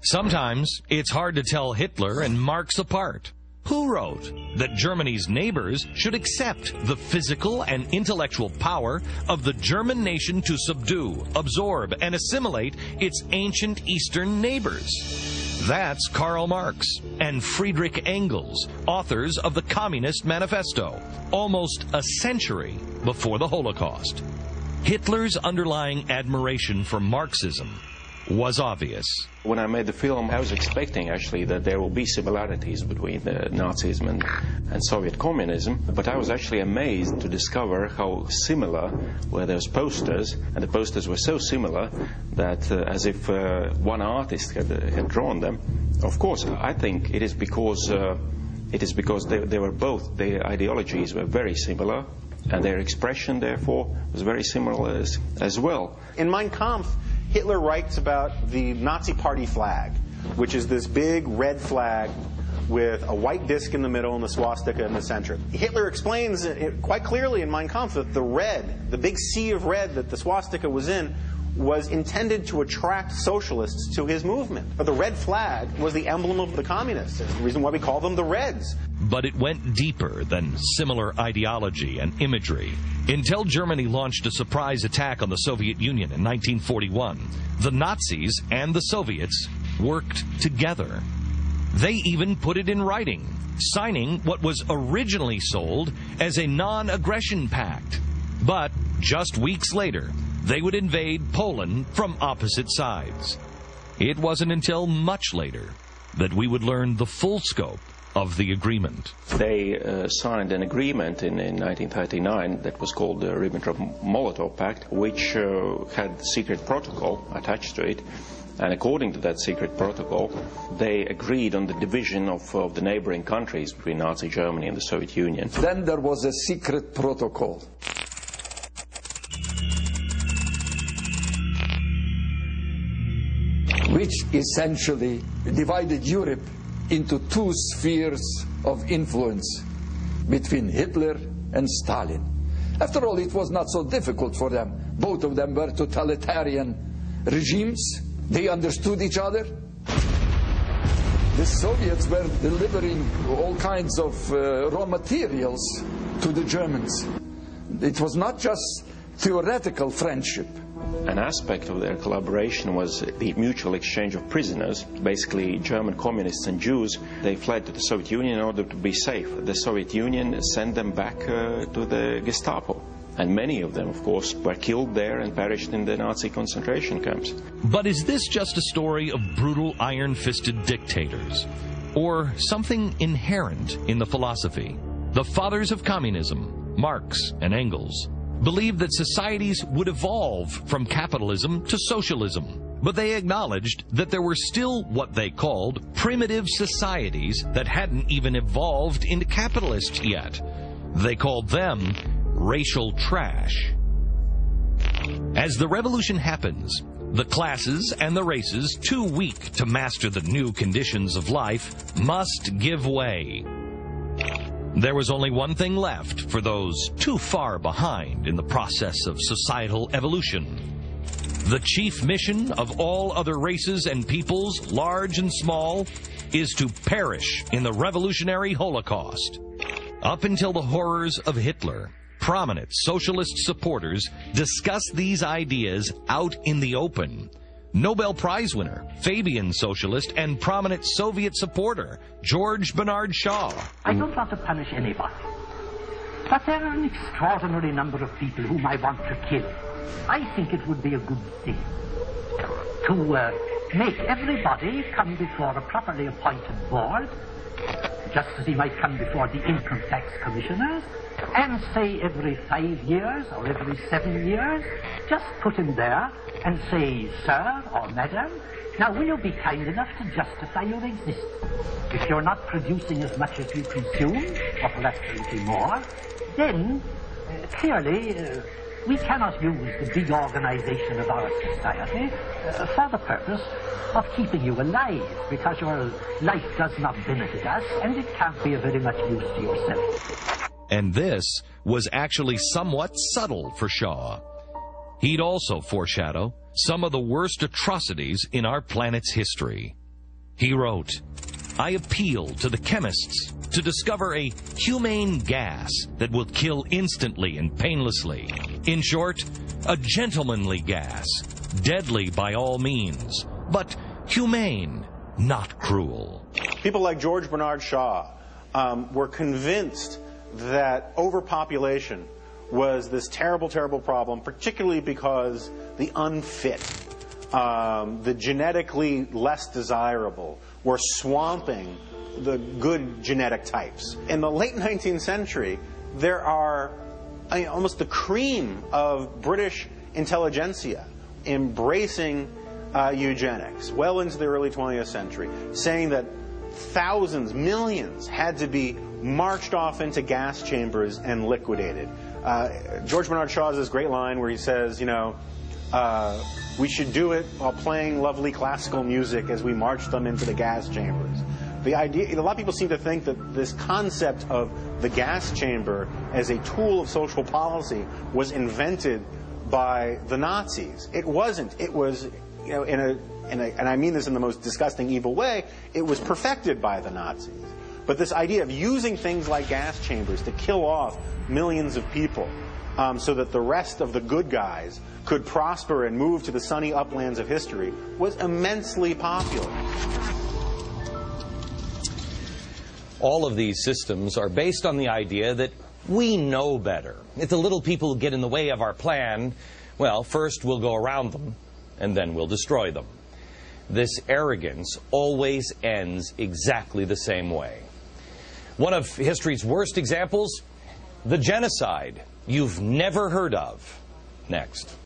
Sometimes it's hard to tell Hitler and Marx apart. Who wrote that Germany's neighbors should accept the physical and intellectual power of the German nation to subdue, absorb, and assimilate its ancient Eastern neighbors? That's Karl Marx and Friedrich Engels, authors of the Communist Manifesto, almost a century before the Holocaust. Hitler's underlying admiration for Marxism was obvious. When I made the film, I was expecting actually that there will be similarities between Nazism and Soviet communism, but I was actually amazed to discover how similar were those posters, and the posters were so similar that as if one artist had drawn them. Of course, I think it is because they were both, their ideologies were very similar, and their expression, therefore, was very similar as well. In Mein Kampf, Hitler writes about the Nazi Party flag, which is this big red flag with a white disc in the middle and the swastika in the center. Hitler explains quite clearly in Mein Kampf that the red, the big sea of red that the swastika was in, was intended to attract socialists to his movement. But the red flag was the emblem of the communists. It's the reason why we call them the Reds. But it went deeper than similar ideology and imagery. Until Germany launched a surprise attack on the Soviet Union in 1941, the Nazis and the Soviets worked together. They even put it in writing, signing what was originally sold as a non-aggression pact. But just weeks later, they would invade Poland from opposite sides. It wasn't until much later that we would learn the full scope of the agreement. They signed an agreement in 1939 that was called the Ribbentrop-Molotov Pact, which had a secret protocol attached to it. And according to that secret protocol, they agreed on the division of the neighboring countries between Nazi Germany and the Soviet Union. Then there was a secret protocol. Which essentially divided Europe into two spheres of influence between Hitler and Stalin. After all, it was not so difficult for them. Both of them were totalitarian regimes. They understood each other. The Soviets were delivering all kinds of raw materials to the Germans. It was not just theoretical friendship. An aspect of their collaboration was the mutual exchange of prisoners. Basically, German communists and Jews, they fled to the Soviet Union in order to be safe. The Soviet Union sent them back to the Gestapo. And many of them, of course, were killed there and perished in the Nazi concentration camps. But is this just a story of brutal, iron-fisted dictators? Or something inherent in the philosophy? The fathers of communism, Marx and Engels, believed that societies would evolve from capitalism to socialism. But they acknowledged that there were still what they called primitive societies that hadn't even evolved into capitalists yet. They called them racial trash. As the revolution happens, the classes and the races too weak to master the new conditions of life must give way. There was only one thing left for those too far behind in the process of societal evolution. The chief mission of all other races and peoples, large and small, is to perish in the revolutionary Holocaust. Up until the horrors of Hitler, prominent socialist supporters discussed these ideas out in the open. Nobel Prize winner, Fabian socialist, and prominent Soviet supporter, George Bernard Shaw. I don't want to punish anybody, but there are an extraordinary number of people whom I want to kill. I think it would be a good thing to make everybody come before a properly appointed board, just as he might come before the income tax commissioners, and say every 5 years or every 7 years, just put him there and say, sir or madam, now will you be kind enough to justify your existence? If you're not producing as much as you consume, or perhaps a little more, then clearly we cannot use the big organization of our society for the purpose of keeping you alive, because your life does not benefit us, and it can't be of very much use to yourself. And this was actually somewhat subtle for Shaw. He'd also foreshadow some of the worst atrocities in our planet's history. He wrote, "I appeal to the chemists to discover a humane gas that will kill instantly and painlessly. In short, a gentlemanly gas, deadly by all means, but humane, not cruel." People like George Bernard Shaw were convinced that overpopulation was this terrible, terrible problem, particularly because the unfit, the genetically less desirable, were swamping the good genetic types. In the late 19th century, there are almost the cream of British intelligentsia embracing eugenics, well into the early 20th century, saying that thousands, millions had to be marched off into gas chambers and liquidated. George Bernard Shaw has this great line where he says, we should do it while playing lovely classical music as we march them into the gas chambers. The idea, a lot of people seem to think that this concept of the gas chamber as a tool of social policy was invented by the Nazis. It wasn't. It was, and I mean this in the most disgusting, evil way, it was perfected by the Nazis. But this idea of using things like gas chambers to kill off millions of people so that the rest of the good guys could prosper and move to the sunny uplands of history was immensely popular. All of these systems are based on the idea that we know better. If the little people get in the way of our plan, well, first we'll go around them, and then we'll destroy them. This arrogance always ends exactly the same way. One of history's worst examples, the genocide you've never heard of. Next.